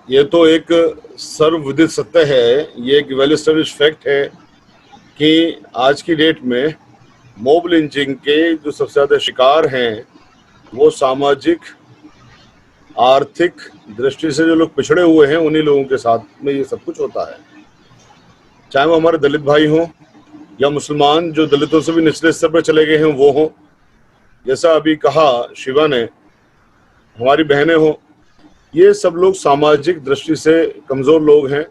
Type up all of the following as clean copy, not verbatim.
ये तो एक सर्वविदित सत्य है, ये एक वेल एस्टेब्लिश फैक्ट है कि आज की डेट में मॉब लिंचिंग के जो सबसे ज्यादा शिकार हैं वो सामाजिक आर्थिक दृष्टि से जो लोग पिछड़े हुए हैं उन्हीं लोगों के साथ में ये सब कुछ होता है। चाहे वो हमारे दलित भाई हों या मुसलमान जो दलितों से भी निचले स्तर पर चले गए हैं वो हों, जैसा अभी कहा शिवा ने, हमारी बहनें हों, ये सब लोग सामाजिक दृष्टि से कमजोर लोग हैं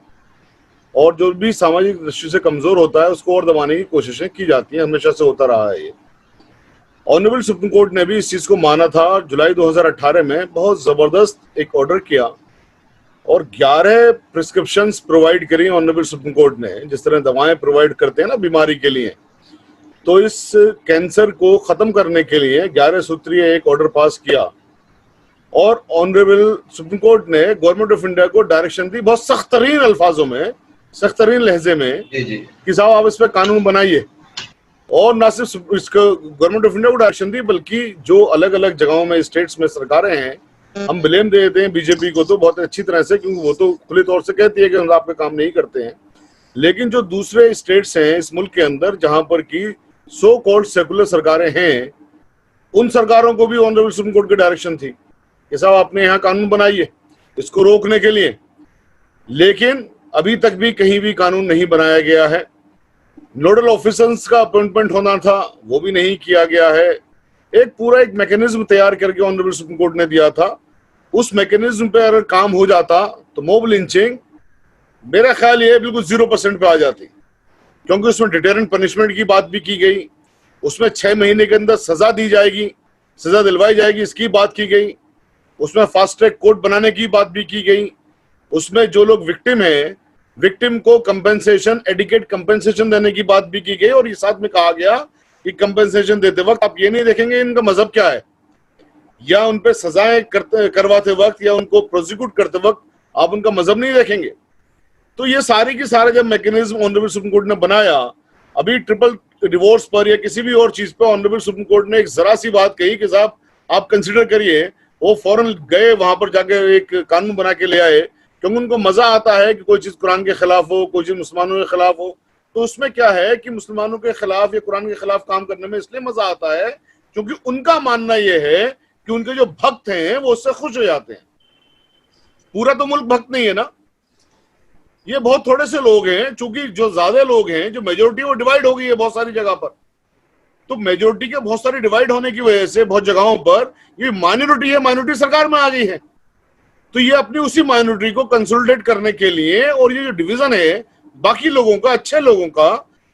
और जो भी सामाजिक दृष्टि से कमजोर होता है उसको और दबाने की कोशिशें की जाती हैं, हमेशा से होता रहा है ये। ऑनरेबल सुप्रीम कोर्ट ने भी इस चीज को माना था। जुलाई 2018 में बहुत जबरदस्त एक ऑर्डर किया और 11 प्रिस्क्रिप्शंस प्रोवाइड करी ऑनरेबल सुप्रीम कोर्ट ने। जिस तरह दवाएं प्रोवाइड करते हैं ना बीमारी के लिए, तो इस कैंसर को खत्म करने के लिए 11 सूत्रीय एक ऑर्डर पास किया और ऑनरेबल सुप्रीम कोर्ट ने गवर्नमेंट ऑफ इंडिया को डायरेक्शन दी बहुत सख्त तरीन अल्फाजों में, सख्त तरीन लहजे में कि साहब आप इस पर कानून बनाइए। और ना सिर्फ इसको गवर्नमेंट ऑफ इंडिया को डायरेक्शन दी बल्कि जो अलग अलग जगहों में स्टेट्स में सरकारें हैं, हम ब्लेम दे देते हैं बीजेपी को तो बहुत अच्छी तरह से, क्योंकि वो तो खुली तौर से कहती है कि हम आपका काम नहीं करते हैं। लेकिन जो दूसरे स्टेट्स हैं इस मुल्क के अंदर जहां पर की सो कॉल्ड सेकुलर सरकारें हैं, उन सरकारों को भी ऑनरेबल सुप्रीम कोर्ट की डायरेक्शन थी कि साहब आपने यहाँ कानून बनाइए इसको रोकने के लिए। लेकिन अभी तक भी कहीं भी कानून नहीं बनाया गया है। नोडल ऑफिसर्स का अपॉइंटमेंट होना था वो भी नहीं किया गया है। एक पूरा एक मैकेनिज्म तैयार करके ऑनरेबल सुप्रीम कोर्ट ने दिया था, उस मैकेनिज्म पे अगर काम हो जाता तो मॉब लिंचिंग मेरा ख्याल ये बिल्कुल 0% पे आ जाती, क्योंकि उसमें डिटेरेंट पनिशमेंट की बात भी की गई, उसमें 6 महीने के अंदर सजा दी जाएगी, सजा दिलवाई जाएगी इसकी बात की गई, उसमें फास्ट ट्रैक कोर्ट बनाने की बात भी की गई, उसमें जो लोग विक्टिम है विक्टिम को कंपेंसेशन, एडिकेट कंपेंसेशन देने की बात भी की गई। और ये साथ में कहा गया कि कंपेंसेशन देते वक्त आप ये नहीं देखेंगे इनका मजहब क्या है, या उन पे सजाएं करवाते वक्त या उनको प्रोसिक्यूट करते वक्त आप उनका मजहब नहीं देखेंगे। तो ये सारी की सारे जब मैकेनिज्म ऑनरेबल सुप्रीम कोर्ट ने बनाया, अभी ट्रिपल डिवोर्स पर या किसी भी और चीज पर ऑनरेबल सुप्रीम कोर्ट ने एक जरा सी बात कही कि साहब आप कंसिडर करिए, वो फौरन गए वहां पर जाके एक कानून बना के ले आए, क्योंकि उनको मजा आता है कि कोई चीज कुरान के खिलाफ हो, कोई चीज मुसलमानों के खिलाफ हो। तो उसमें क्या है कि मुसलमानों के खिलाफ या कुरान के खिलाफ काम करने में इसलिए मजा आता है क्योंकि उनका मानना यह है कि उनके जो भक्त हैं वो उससे खुश हो जाते हैं। पूरा तो मुल्क भक्त नहीं है ना, ये बहुत थोड़े से लोग हैं। चूंकि जो ज्यादा लोग हैं, जो मेजोरिटी वो डिवाइड हो गई है बहुत सारी जगह पर, तो मेजोरिटी के बहुत सारी डिवाइड होने की वजह से बहुत जगहों पर ये माइनॉरिटी है, माइनॉरिटी सरकार में आ गई है। तो ये अपनी उसी माइनॉरिटी को कंसोलिडेट करने के लिए, और ये जो डिवीजन है बाकी लोगों का, अच्छे लोगों का,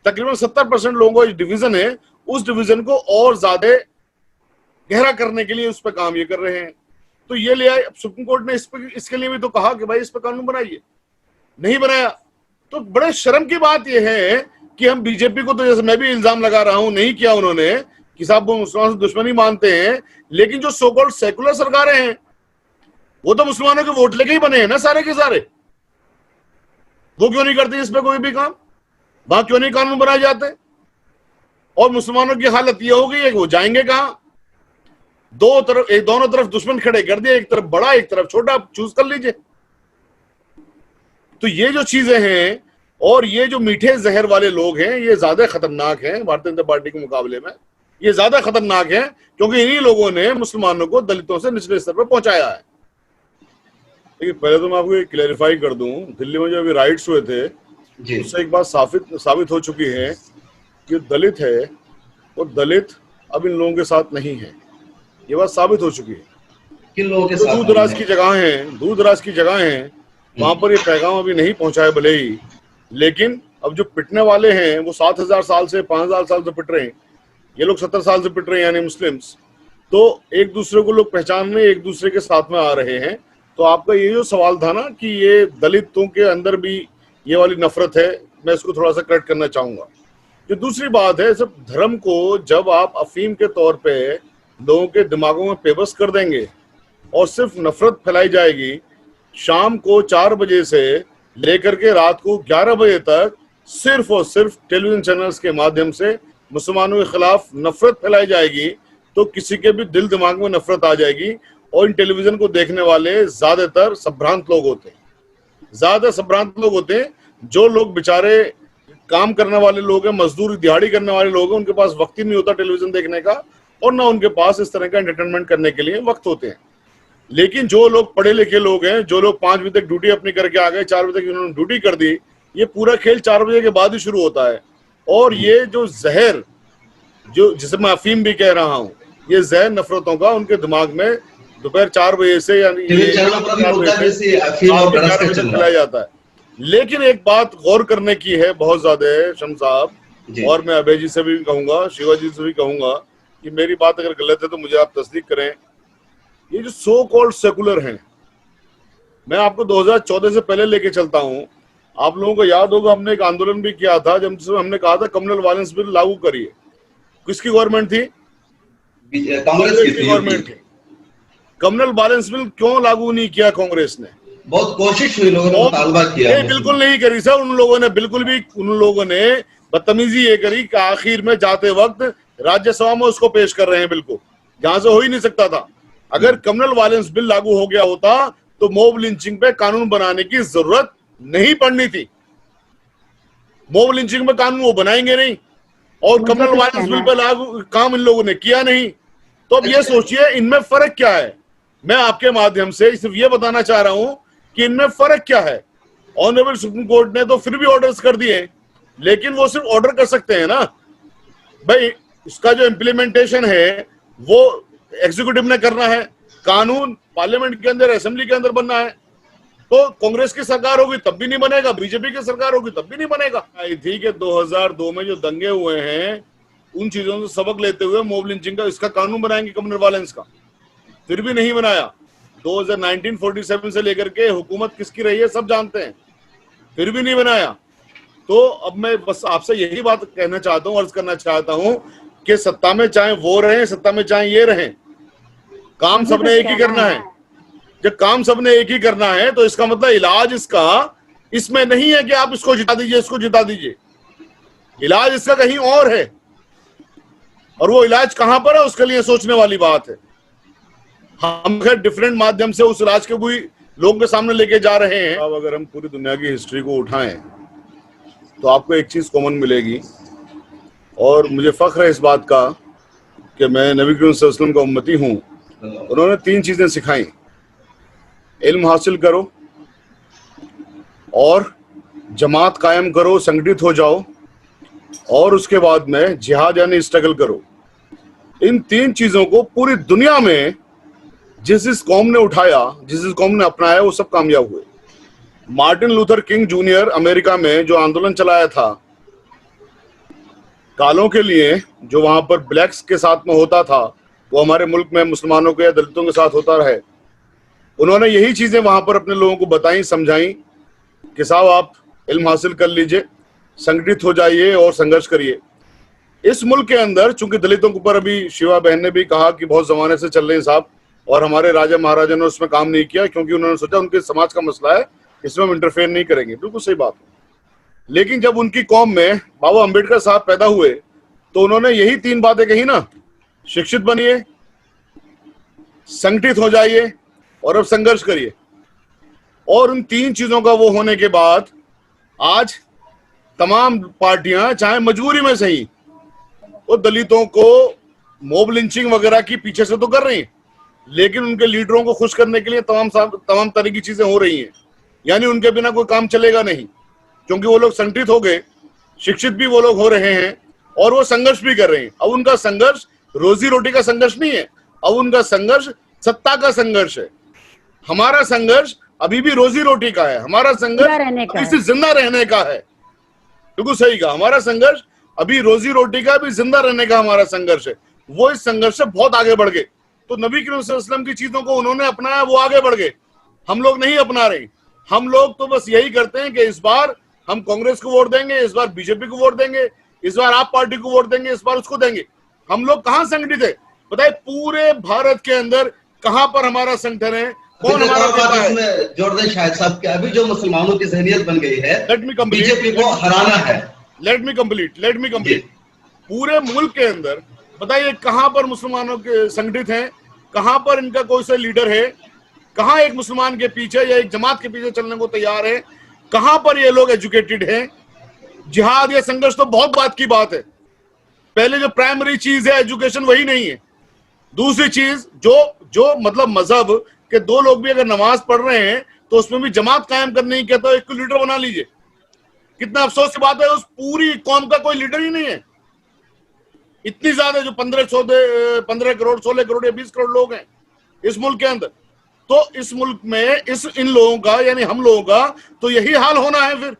तकरीबन 70% लोगों का डिवीजन है, उस डिवीजन को और ज्यादा गहरा करने के लिए उस पर काम ये कर रहे हैं। तो ये ले आए सुप्रीम कोर्ट ने इसके लिए भी तो कहा कि भाई इस पर कानून बनाइए, नहीं बनाया। तो बड़े शर्म की बात यह है कि हम बीजेपी को, तो जैसे मैं भी इल्जाम लगा रहा हूं, नहीं किया उन्होंने कि साहब वो मुसलमानों से दुश्मनी मानते हैं, लेकिन जो सो कॉल्ड सेकुलर सरकारें हैं वो तो मुसलमानों के वोट लेके ही बने हैं ना सारे के सारे। वो क्यों नहीं करते इस पे कोई भी काम? वहां क्यों नहीं कानून बनाए जाते? और मुसलमानों की हालत ये हो गई है कि वो जाएंगे कहां? दोनों तरफ दुश्मन खड़े कर दिए, एक तरफ बड़ा एक तरफ छोटा, चूज कर लीजिए। तो ये जो चीजें हैं और ये जो मीठे जहर वाले लोग हैं, ये ज्यादा खतरनाक हैं भारतीय जनता पार्टी के मुकाबले में। ये ज्यादा खतरनाक है क्योंकि इन्हीं लोगों ने मुसलमानों को दलितों से निचले स्तर पर पहुंचाया है। देखिए, पहले तो मैं आपको एक क्लैरिफाई कर दूं, दिल्ली में जो अभी राइट्स हुए थे उससे एक बात साबित हो चुकी है कि दलित है वो दलित अब इन लोगों के साथ नहीं है। ये बात साबित हो चुकी है। किन लोगों के तो साथ? दूर दराज की जगह हैं वहां पर ये पैगाम अभी नहीं पहुंचाए भले ही, लेकिन अब जो पिटने वाले हैं वो 7000 साल से 5000 साल से पिट रहे हैं, ये लोग 70 साल से पिट रहे हैं, यानी मुस्लिम्स। तो एक दूसरे को लोग पहचानने, एक दूसरे के साथ में आ रहे हैं। तो आपका ये जो सवाल था ना कि ये दलितों के अंदर भी ये वाली नफरत है, मैं इसको थोड़ा सा करेक्ट करना चाहूंगा। जो दूसरी बात है, सब धर्म को जब आप अफीम के तौर पे लोगों के दिमागों में पेबस कर देंगे और सिर्फ नफरत फैलाई जाएगी, शाम को 4 बजे से लेकर के रात को 11 बजे तक सिर्फ और सिर्फ टेलीविजन चैनल्स के माध्यम से मुसलमानों के खिलाफ नफरत फैलाई जाएगी, तो किसी के भी दिल दिमाग में नफरत आ जाएगी। और इन टेलीविजन को देखने वाले ज्यादातर संभ्रांत लोग होते हैं, ज्यादा संभ्रांत लोग होते हैं, जो लोग बेचारे काम करने वाले लोग हैं, मजदूर दिहाड़ी करने वाले लोग हैं, उनके पास वक्त ही नहीं होता टेलीविजन देखने का, और ना उनके पास इस तरह का एंटरटेनमेंट करने के लिए वक्त होते हैं। लेकिन जो लोग पढ़े लिखे लोग हैं, जो लोग 5 बजे तक ड्यूटी अपनी करके आ गए, 4 बजे तक उन्होंने ड्यूटी कर दी, ये पूरा खेल 4 बजे के बाद ही शुरू होता है। और ये जो जहर, जो जिसे मैं अफीम भी कह रहा हूँ, ये जहर नफरतों का उनके दिमाग में दोपहर 4 बजे से यानी चलाया जाता है। लेकिन एक बात गौर करने की है बहुत ज्यादा है शम्स साहब, और मैं अभय जी से भी कहूंगा, शिवा जी से भी कहूंगा कि मेरी बात अगर गलत है तो मुझे आप तस्दीक करें। ये जो सो कॉल्ड सेकुलर हैं, मैं आपको 2014 से पहले लेके चलता हूं। आप लोगों को याद होगा हमने एक आंदोलन भी किया था जब हमने कहा था कम्युनल वायलेंस बिल लागू करिए। किसकी गवर्नमेंट थी? कांग्रेस की गवर्नमेंट थी। कम्युनल वायलेंस बिल क्यों लागू नहीं किया कांग्रेस ने? बहुत कोशिश हुई, लोगों ने मुतालबा किया, बिल्कुल नहीं करी सर। उन लोगों ने बिल्कुल भी, उन लोगों ने बदतमीजी ये करी कि आखिर में जाते वक्त राज्यसभा में उसको पेश कर रहे हैं, बिल्कुल जहां से हो ही नहीं सकता था। अगर कम्युनल वायलेंस बिल लागू हो गया होता तो मॉब लिंचिंग पे कानून बनाने की जरूरत नहीं पड़नी थी। मॉब लिंचिंग में कानून वो बनाएंगे नहीं, और कम्युनल वायलेंस बिल पे लागू काम इन लोगों ने किया नहीं। तो अब ये सोचिए इनमें फर्क क्या है। मैं आपके माध्यम से सिर्फ ये बताना चाह रहा हूं कि इनमें फर्क क्या है। ऑनरेबल सुप्रीम कोर्ट ने तो फिर भी ऑर्डर्स कर दिए, लेकिन वो सिर्फ ऑर्डर कर सकते हैं ना भाई, इसका जो इम्प्लीमेंटेशन है वो एग्जीक्यूटिव ने करना है। कानून पार्लियामेंट के अंदर, असेंबली के अंदर बनना है। तो कांग्रेस की सरकार होगी तब भी नहीं बनेगा, बीजेपी की सरकार होगी तब भी नहीं बनेगा। आई थी कि 2002 में जो दंगे हुए हैं उन चीजों से सबक लेते हुए मॉब लिंचिंग का इसका कानून बनाएंगे, कम्युनल वायलेंस का, फिर भी नहीं बनाया। 1947 से लेकर के हुकूमत किसकी रही है सब जानते हैं, फिर भी नहीं बनाया। तो अब मैं बस आपसे यही बात कहना चाहता हूँ, अर्ज करना चाहता हूँ कि सत्ता में चाहे वो रहे, सत्ता में चाहे ये रहे, काम सबने एक ही करना है। जब काम सबने एक ही करना है तो इसका मतलब इलाज इसका इसमें नहीं है कि आप इसको जिता दीजिए, इसको जिता दीजिए। इलाज इसका कहीं और है, और वो इलाज कहां पर है उसके लिए सोचने वाली बात है। हम डिफरेंट माध्यम से उस इलाज के कोई लोगों के सामने लेके जा रहे हैं। अब अगर हम पूरी दुनिया की हिस्ट्री को उठाएं तो आपको एक चीज कॉमन मिलेगी, और मुझे फख्र है इस बात का कि मैं नबी करीम सल्लल्लाहु अलैहि वसल्लम का उम्मती हूं। उन्होंने 3 चीजें सिखाई, इल्म हासिल करो, और जमात कायम करो, संगठित हो जाओ, और उसके बाद में जिहाद यानी स्ट्रगल करो। इन 3 चीजों को पूरी दुनिया में जिस कौम ने उठाया, जिस कौम ने अपनाया, वो सब कामयाब हुए। Martin Luther king junior America में जो आंदोलन चलाया था कालों के लिए, जो वहां पर ब्लैक्स के साथ में होता था, वो हमारे मुल्क में मुसलमानों के या दलितों के साथ होता रहे। उन्होंने यही चीजें वहां पर अपने लोगों को बताई, समझाई कि साहब आप इल्म हासिल कर लीजिए, संगठित हो जाइए और संघर्ष करिए। इस मुल्क के अंदर चूंकि दलितों के ऊपर अभी शिवा बहन ने भी कहा कि बहुत जमाने से चल रहे हैं साहब, और हमारे राजा महाराजा ने उसमें काम नहीं किया क्योंकि उन्होंने सोचा उनके समाज का मसला है, इसमें हम इंटरफेयर नहीं करेंगे। बिल्कुल सही बात है। लेकिन जब उनकी कौम में बाबा अम्बेडकर साहब पैदा हुए तो उन्होंने यही 3 बातें कही ना, शिक्षित बनिए, संगठित हो जाइए और अब संघर्ष करिए। और उन 3 चीजों का वो होने के बाद आज तमाम पार्टियां चाहे मजबूरी में सही वो दलितों को मॉब लिंचिंग वगैरह की पीछे से तो कर रही हैं, लेकिन उनके लीडरों को खुश करने के लिए तमाम तरह की चीजें हो रही हैं। यानी उनके बिना कोई काम चलेगा नहीं, क्योंकि वो लोग संगठित हो गए, शिक्षित भी वो लोग हो रहे हैं, और वो संघर्ष भी कर रहे हैं। अब उनका संघर्ष रोजी रोटी का संघर्ष नहीं है, अब उनका संघर्ष सत्ता का संघर्ष है। हमारा संघर्ष अभी भी रोजी रोटी का है, हमारा संघर्ष अभी जिंदा रहने का है। बिल्कुल सही कहा, हमारा संघर्ष अभी रोजी रोटी का, भी जिंदा रहने का हमारा संघर्ष है। वो इस संघर्ष से बहुत आगे बढ़ गए। तो नबी करीम सल्लल्लाहु अलैहि वसल्लम की चीजों को उन्होंने अपनाया, वो आगे बढ़ गए। हम लोग नहीं अपना रहे। हम लोग तो बस यही करते हैं कि इस बार हम कांग्रेस को वोट देंगे, इस बार बीजेपी को वोट देंगे, इस बार आप पार्टी को वोट देंगे, इस बार उसको देंगे। हम लोग कहाँ संगठित है बताइए? पूरे भारत के अंदर कहाँ पर हमारा संगठन है? कौन हमारा नेता है? जोड़ दें शायद साहब कि अभी जो मुसलमानों की ज़हनियत बन गई है, बीजेपी को हराना है। Let me complete. पूरे मुल्क के अंदर बताइए कहां पर मुसलमानों के संगठित हैं, कहां पर इनका कोई सा लीडर है? कहां एक मुसलमान के पीछे या एक जमात के पीछे चलने को तैयार है? कहां पर ये लोग एजुकेटेड हैं? जिहाद या संघर्ष तो बहुत बात की बात है, पहले जो प्राइमरी चीज है एजुकेशन वही नहीं है। दूसरी चीज जो मतलब मजहब के दो लोग भी अगर नमाज पढ़ रहे हैं तो उसमें भी जमात कायम करने ही कहता है, एक को लीडर बना लीजिए। कितना अफसोस की बात है, उस पूरी कौम का कोई लीडर ही नहीं है। इतनी ज्यादा जो 15 करोड़ 16 करोड़ या 20 करोड़ लोग हैं इस मुल्क के अंदर, तो इस मुल्क में इन लोगों का यानी हम लोगों का तो यही हाल होना है फिर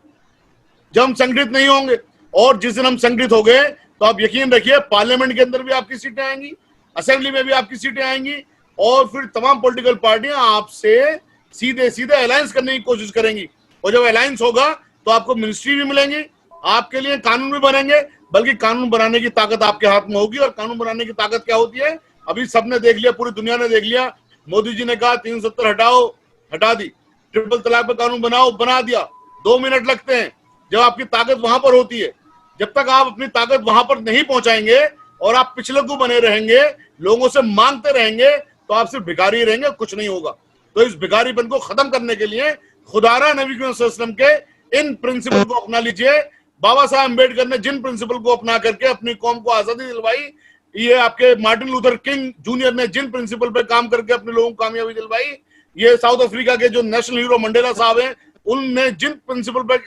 जब हम संगठित नहीं होंगे। और जिस दिन हम संगठित हो गए तो आप यकीन रखिए पार्लियामेंट के अंदर भी आपकी सीटें आएंगी, असेंबली में भी आपकी सीटें आएंगी, और फिर तमाम पॉलिटिकल पार्टियां आपसे सीधे सीधे अलायंस करने की कोशिश करेंगी। और जब अलायंस होगा तो आपको मिनिस्ट्री भी मिलेंगी, आपके लिए कानून भी बनेंगे, बल्कि कानून बनाने की ताकत आपके हाथ में होगी। और कानून बनाने की ताकत क्या होती है, अभी सबने देख लिया, पूरी दुनिया ने देख लिया। मोदी जी ने कहा 370 हटाओ, हटा दी। ट्रिपल तलाक पे कानून बनाओ, बना दिया। 2 मिनट लगते हैं जब आपकी ताकत वहां पर होती है। जब तक आप अपनी ताकत वहां पर नहीं पहुंचाएंगे और आप पिछलग्गू बने रहेंगे, लोगों से मांगते रहेंगे, तो आप सिर्फ भिखारी रहेंगे, कुछ नहीं होगा। तो इस भिखारीपन को खत्म करने के लिए खुदारा नबी वसल्लम के इन प्रिंसिपल को अपना लीजिए। बाबा साहब अम्बेडकर ने जिन प्रिंसिपल को अपना करके अपनी कौम को आजादी दिलवाई, ये आपके मार्टिन लूथर किंग जूनियर ने जिन प्रिंसिपल पे काम करके अपने लोगों को कामयाबी दिलवाई, ये साउथ अफ्रीका के जो नेशनल हीरो मंडेला साहब हैं, उनने जिन प्रिंसिपल पे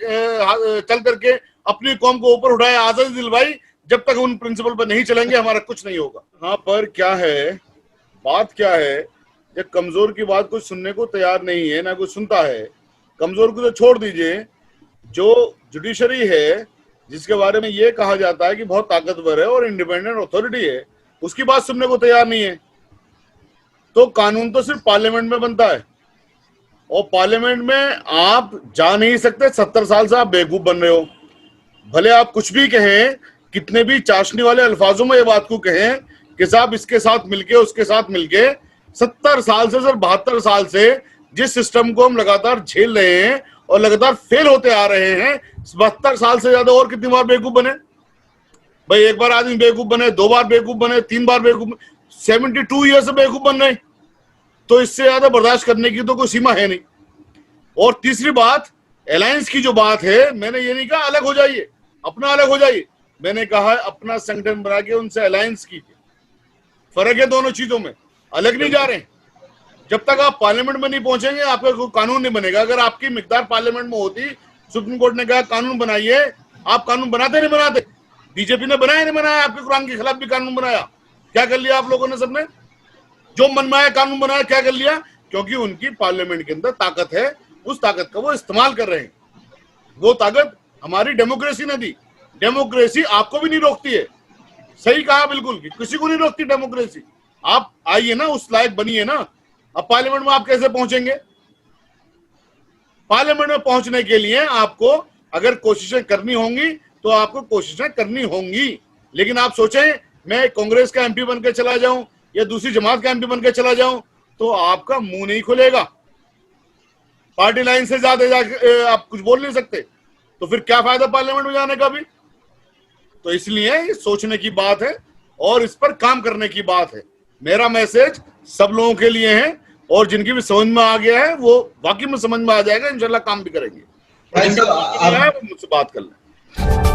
चल करके अपनी कौम को ऊपर उठाया, आजादी दिलवाई, जब तक उन प्रिंसिपल पर नहीं चलेंगे हमारा कुछ नहीं होगा। यहाँ पर क्या है, बात क्या है, जब कमजोर की बात कोई सुनने को तैयार नहीं है, ना कोई सुनता है। कमजोर को तो छोड़ दीजिए, जो जुडिशरी है जिसके बारे में ये कहा जाता है कि बहुत ताकतवर है और इंडिपेंडेंट अथॉरिटी है, उसकी बात सुनने को तैयार नहीं है। तो कानून तो सिर्फ पार्लियामेंट में बनता है, और पार्लियामेंट में आप जा नहीं सकते। 70 साल से आप बेवकूफ बन रहे हो। भले आप कुछ भी कहें, कितने भी चाशनी वाले अल्फाजों में ये बात को कहें कि साहब इसके साथ मिलके उसके साथ मिलके 70 साल से, सर 72 साल से जिस सिस्टम को हम लगातार झेल रहे हैं और लगातार फेल होते आ रहे हैं, 72 साल से ज्यादा और कितनी बार बेवकूफ बने भाई? एक बार आदमी बेवकूफ बने, 2 बार बेवकूफ बने, 3 बार बेवकूफ, 72 ईयर से बेवकूफ बन रहे, तो इससे ज्यादा बर्दाश्त करने की तो कोई सीमा है नहीं। और तीसरी बात, अलायंस की जो बात है, मैंने ये नहीं कहा अलग हो जाइए, अपना अलग हो जाइए, मैंने कहा है अपना संगठन बना के उनसे अलायंस कीजिए। फर्क है दोनों चीजों में, अलग नहीं जा रहे। जब तक आप पार्लियामेंट में नहीं पहुंचेंगे आपका कोई कानून नहीं बनेगा। अगर आपकी मिकदार पार्लियामेंट में होती, सुप्रीम कोर्ट ने कहा कानून बनाइए, आप कानून बनाते नहीं बनाते? बीजेपी ने बनाया नहीं बनाया? आपके कुरान के खिलाफ भी कानून बनाया, क्या कर लिया आप लोगों ने? सबने जो मनमाया कानून बनाया, क्या कर लिया? क्योंकि उनकी पार्लियामेंट के अंदर ताकत है, उस ताकत का वो इस्तेमाल कर रहे हैं। वो ताकत हमारी डेमोक्रेसी ने दी। डेमोक्रेसी आपको भी नहीं रोकती है, सही कहा बिल्कुल, किसी को नहीं रोकती डेमोक्रेसी। आप आइए ना, उस लायक बनिए ना। अब पार्लियामेंट में आप कैसे पहुंचेंगे? पार्लियामेंट में पहुंचने के लिए आपको अगर कोशिशें करनी होंगी तो आपको कोशिशें करनी होंगी। लेकिन आप सोचें मैं कांग्रेस का एमपी बनकर चला जाऊं या दूसरी जमात का एमपी बनकर चला जाऊं, तो आपका मुंह नहीं खुलेगा। पार्टी लाइन से ज्यादा आप कुछ बोल नहीं सकते, तो फिर क्या फायदा पार्लियामेंट में जाने का भी? तो इसलिए ये सोचने की बात है और इस पर काम करने की बात है। मेरा मैसेज सब लोगों के लिए है, और जिनकी भी समझ में आ गया है वो वाकई में समझ में आ जाएगा, इंशाल्लाह काम भी करेंगे। मुझसे बात कर लें।